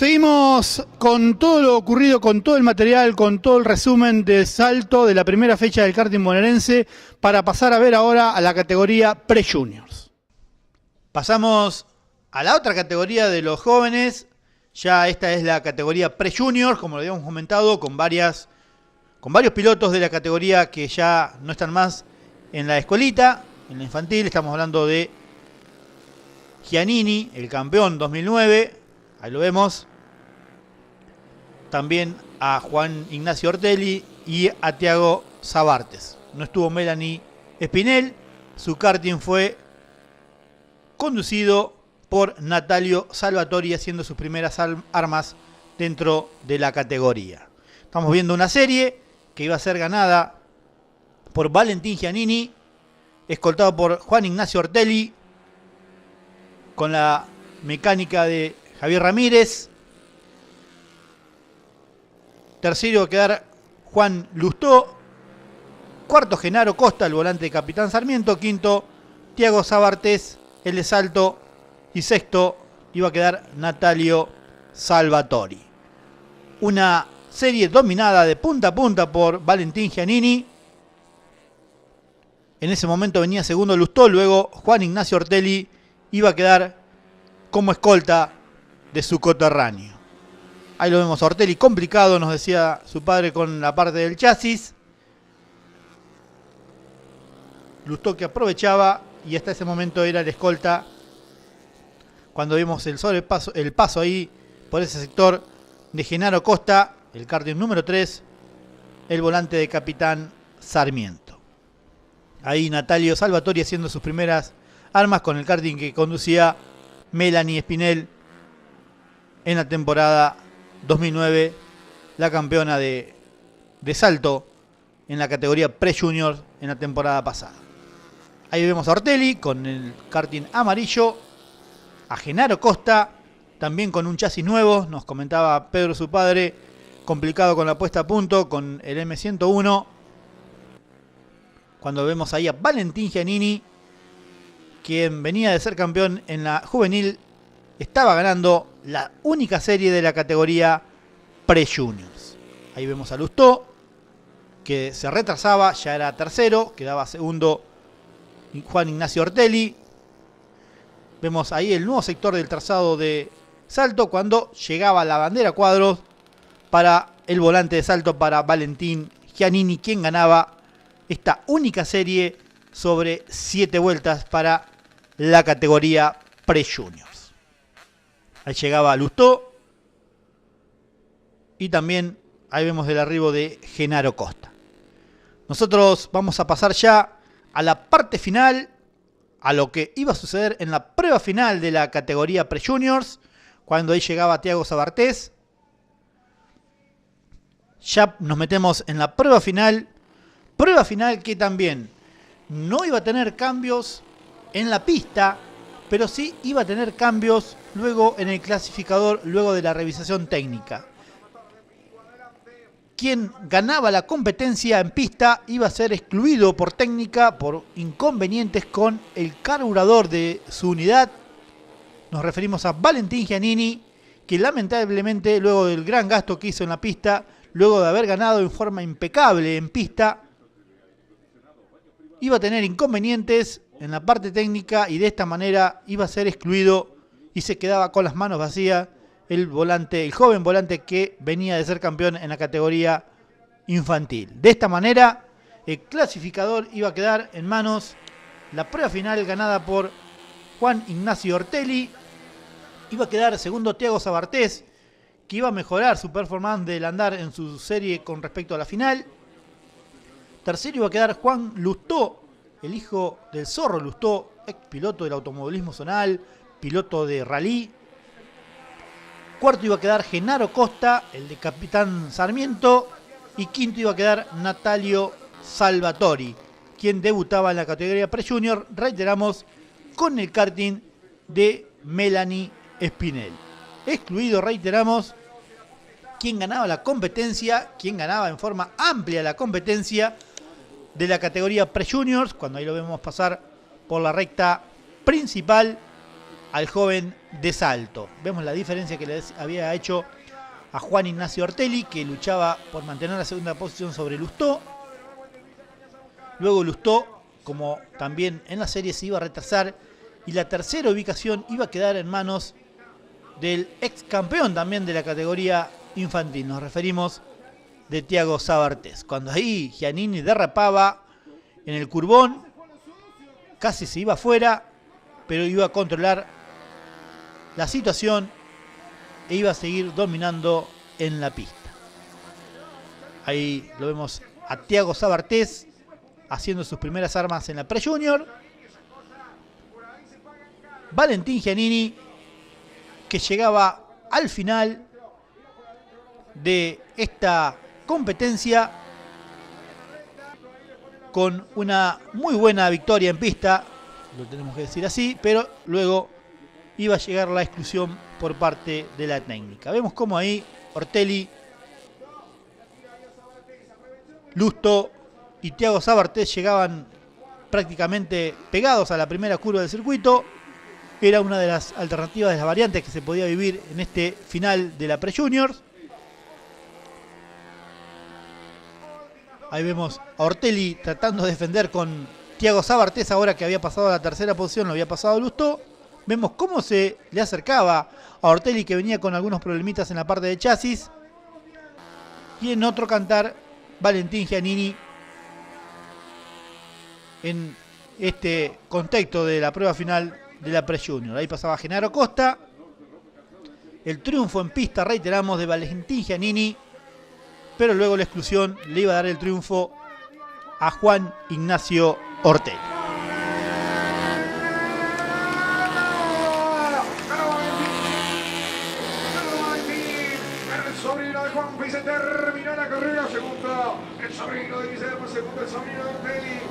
Seguimos con todo lo ocurrido, con todo el material, con todo el resumen del salto de la primera fecha del karting bonaerense para pasar a ver ahora a la categoría Pre-Juniors. Pasamos a la otra categoría de los jóvenes. Ya esta es la categoría Pre-Juniors, como lo habíamos comentado, con varios pilotos de la categoría que ya no están más en la escuelita, en la infantil. Estamos hablando de Giannini, el campeón 2009. Ahí lo vemos. También a Juan Ignacio Ortelli y a Thiago Sabartes. No estuvo Melanie Espinel. Su karting fue conducido por Natalio Salvatori, haciendo sus primeras armas dentro de la categoría. Estamos viendo una serie que iba a ser ganada por Valentín Giannini, escoltado por Juan Ignacio Ortelli, con la mecánica de Javier Ramírez. Tercero iba a quedar Juan Lustó. Cuarto, Genaro Costa, el volante de Capitán Sarmiento. Quinto, Thiago Sabartes, el de salto. Y sexto iba a quedar Natalio Salvatori. Una serie dominada de punta a punta por Valentín Giannini. En ese momento venía segundo Lustó. Luego Juan Ignacio Ortelli iba a quedar como escolta de su coterráneo. Ahí lo vemos a Ortelli complicado, nos decía su padre, con la parte del chasis. Lustó que aprovechaba y hasta ese momento era el escolta. Cuando vimos el paso ahí por ese sector de Genaro Costa, el karting número 3, el volante de Capitán Sarmiento. Ahí Natalio Salvatori haciendo sus primeras armas con el karting que conducía Melanie Espinel en la temporada 2009, la campeona de salto en la categoría Pre-Juniors en la temporada pasada. Ahí vemos a Ortelli con el karting amarillo, a Genaro Costa también con un chasis nuevo, nos comentaba Pedro, su padre, complicado con la puesta a punto con el M101. Cuando vemos ahí a Valentín Giannini, quien venía de ser campeón en la juvenil, estaba ganando la única serie de la categoría Pre-Juniors. Ahí vemos a Lustó, que se retrasaba, ya era tercero, quedaba segundo Juan Ignacio Ortelli. Vemos ahí el nuevo sector del trazado de salto cuando llegaba la bandera cuadros para el volante de salto para Valentín Giannini, quien ganaba esta única serie sobre 7 vueltas para la categoría Pre-Juniors. Ahí llegaba Lustó. Y también ahí vemos el arribo de Genaro Costa. Nosotros vamos a pasar ya a la parte final, a lo que iba a suceder en la prueba final de la categoría Pre-Juniors, cuando ahí llegaba Thiago Sabartes. Ya nos metemos en la prueba final que también no iba a tener cambios en la pista, pero sí iba a tener cambios luego en el clasificador, luego de la revisación técnica. Quien ganaba la competencia en pista iba a ser excluido por técnica por inconvenientes con el carburador de su unidad. Nos referimos a Valentín Giannini, que lamentablemente luego del gran gasto que hizo en la pista, luego de haber ganado en forma impecable en pista, iba a tener inconvenientes en la parte técnica y de esta manera iba a ser excluido y se quedaba con las manos vacías el joven volante que venía de ser campeón en la categoría infantil. De esta manera, el clasificador iba a quedar en manos. La prueba final ganada por Juan Ignacio Ortelli. Iba a quedar segundo Thiago Sabartes, que iba a mejorar su performance del andar en su serie con respecto a la final. Tercero iba a quedar Juan Lustó, el hijo del Zorro Lustó, ex piloto del automovilismo zonal, piloto de rally. Cuarto iba a quedar Genaro Costa, el de Capitán Sarmiento. Y quinto iba a quedar Natalio Salvatori, quien debutaba en la categoría Pre-Junior, reiteramos, con el karting de Melanie Espinel. Excluido, reiteramos, quien ganaba la competencia, quien ganaba en forma amplia la competencia de la categoría Pre-Juniors, cuando ahí lo vemos pasar por la recta principal, al joven de Salto. Vemos la diferencia que le había hecho a Juan Ignacio Ortelli, que luchaba por mantener la segunda posición sobre Lustó. Luego Lustó, como también en la serie, se iba a retrasar y la tercera ubicación iba a quedar en manos del ex campeón también de la categoría infantil. Nos referimos de Thiago Sabartés. Cuando ahí Giannini derrapaba en el curbón, casi se iba afuera, pero iba a controlar la situación e iba a seguir dominando en la pista. Ahí lo vemos a Thiago Sabartés haciendo sus primeras armas en la Pre-Junior. Valentín Giannini, que llegaba al final de esta competencia con una muy buena victoria en pista, lo tenemos que decir así, pero luego iba a llegar la exclusión por parte de la técnica. Vemos cómo ahí Ortelli, Lustó y Thiago Sabartés llegaban prácticamente pegados a la primera curva del circuito. Era una de las alternativas de las variantes que se podía vivir en este final de la Pre-Juniors. Ahí vemos a Ortelli tratando de defender con Thiago Sabartés, ahora que había pasado a la tercera posición, lo había pasado a Lustó. Vemos cómo se le acercaba a Ortelli, que venía con algunos problemitas en la parte de chasis. Y en otro cantar, Valentín Giannini, en este contexto de la prueba final de la Pre-Junior. Ahí pasaba Genaro Costa. El triunfo en pista, reiteramos, de Valentín Giannini, pero luego la exclusión le iba a dar el triunfo a Juan Ignacio Ortelli. El sobrino de Juanpi, se terminó la carrera. Segundo, el sobrino de Guillermo. Segundo, el sobrino de Ortelli.